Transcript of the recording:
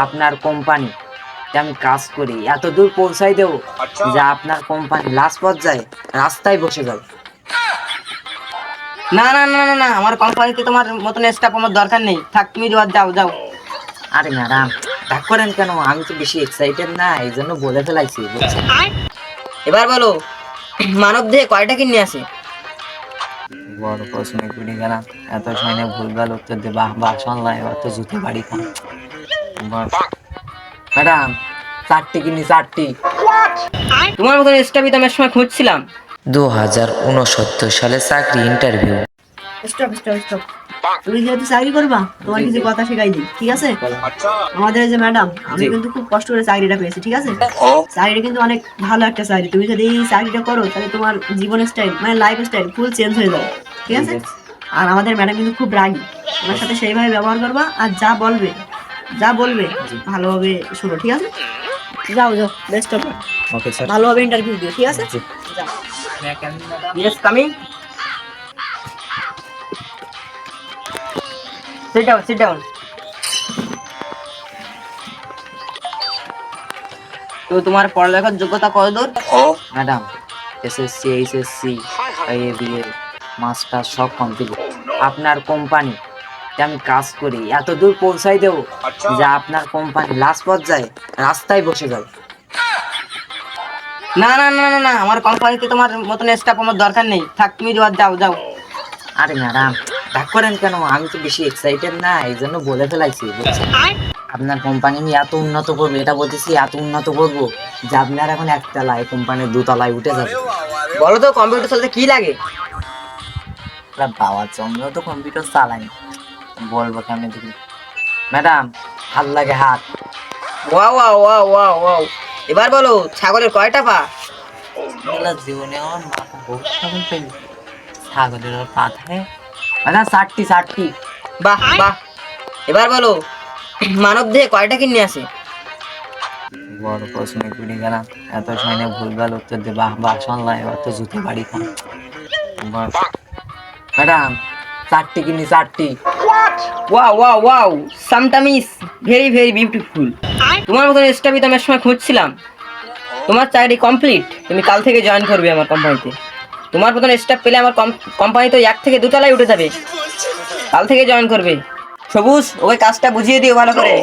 আপনার কোম্পানি আমি কাজ করি এত দূর পৌঁছাই দেবো যে আপনার কোম্পানি লাস্ট পর্যায়ে রাস্তায় বসে যাবে। না না না না না, আমার কোম্পানিতে তোমার মতন স্টাফ আমার দরকার নেই। থাক, তুমি যাও যাও। আরে ম্যাডাম, রাগ করেন কেন? আমি তো বেশি এক্সাইটেড না, এই জন্য বলে ফেলাইছি, বুঝছেন? এবার বলো, মানব দেহে কয়টা কিডনি আছে? বড় প্রশ্নে পড়ে গেলাম। এত সময় ভুলভাল উত্তর দে, বাহ বাহ শুনলাম, এবার তো জুতো বাড়ি খান। ম্যাডাম, 4টি কিনি, 4টি। তোমার মতন স্টাফই তো আমি এক সময় খুঁজছিলাম। 2069 সালে চাকরি ইন্টারভিউ। Stop stop stop. তুমি যেহেতু চাকরি করবা, তোমার কিছু কথা শেখাই দিই, ঠিক আছে? আমাদের এই যে ম্যাডাম, আমি কিন্তু খুব কষ্ট করে চাকরিটা পেয়েছি, ঠিক আছে? চাকরিটা কিন্তু অনেক ভালো একটা চাকরি। তুমি যদি এই চাকরিটা করো, তাহলে তোমার জীবন স্টাইল মানে লাইফ স্টাইল ফুল চেঞ্জ হয়ে যাবে, ঠিক আছে? আর আমাদের ম্যাডাম কিন্তু খুব রাগী, তোমার সাথে সেইভাবে ব্যবহার করবা, আর যা বলবে ভালোভাবে শুনো, ঠিক আছে? যাও যাও, best of luck. Okay sir. ভালোভাবে ইন্টারভিউ দিও, ঠিক আছে? যাও। Yes, coming. Sit down, sit down. তো তোমার পড়ালেখার যোগ্যতা কতদূর? Madam, SSC, HSC, BA, master সব কমপ্লিট। আপনার কোম্পানি আমি কাজ করি এত দূর পৌঁছাই দেবো যে আপনার কোম্পানি লাস্ট পর্যায়ে রাস্তায় বসে যাবে। না না না না না, আমার কোম্পানিতে তোমার মতন স্টাফ আমার দরকার নেই। থাক, তুমি যাও যাও। আরে ম্যাডাম, রাগ করেন কেন? আমি তো বেশি এক্সাইটেড না, এই জন্য বলে ফেলাইছি, বুঝছেন? আপনার কোম্পানি আমি এত উন্নত করবো, এটা বলতেছি, এত উন্নত করবো যে আপনার এখন একতলায় কোম্পানির 2 তলায় উঠে যাবে। বলো তো, কম্পিউটার চালাতে কি লাগে? বাবার জন্মেও তো কম্পিউটার চালাই, বলবো কেমন দেখি। ম্যাডাম, হাত লাগে, হাত। Wow wow wow wow wow. এবার বলো, ছাগলের কয়টা পা? জীবনে আমার মাথা বহুত ছাগল পেলি, ছাগলের ওর পা থাকে। ম্যাডাম, 4টি, 4টি। বাহ বাহ। এবার বলো, মানব দেহে কয়টা কিডনি আছে? বড় প্রশ্নে পড়ে গেলাম। এত সময় ভুলভাল উত্তর দে, বাহ বাহ শুনলাম, এবার তো জুতো বাড়ি খান। ম্যাডাম, 4টি কিনি, 4টি। Wow wow wow, sometimes very very beautiful. তোমার মতন স্টাফই তো আমি এক সময় খুঁজছিলাম। তোমার চাকরি কমপ্লিট, তুমি কাল থেকে জয়েন করবে আমার কোম্পানিতে। তোমার মতন স্টাফ পেলে আমার কোম্পানি তো 1 থেকে 2 তলায় উঠে যাবে। কাল থেকে জয়েন করবে। সবুজ, ওই কাজটা বুঝিয়ে দিও ভালো করে।